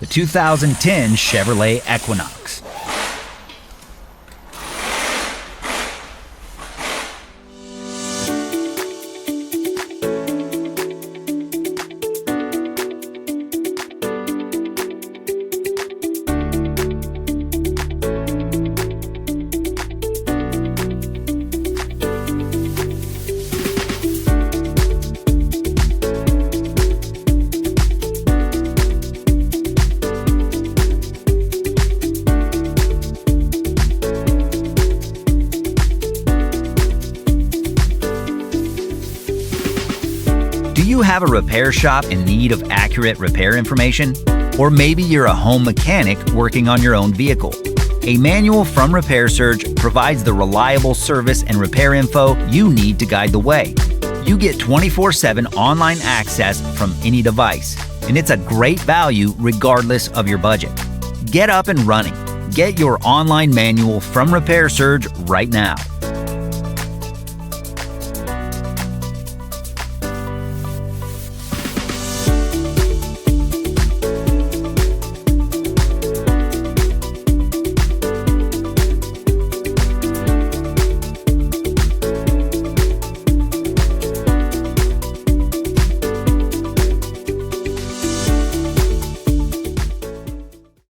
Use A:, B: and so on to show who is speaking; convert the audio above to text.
A: the 2010 Chevrolet Equinox.
B: Do you have a repair shop in need of accurate repair information? Or maybe you're a home mechanic working on your own vehicle. A manual from Repair Surge provides the reliable service and repair info you need to guide the way. You get 24/7 online access from any device, and it's a great value regardless of your budget. Get up and running. Get your online manual from Repair Surge right now.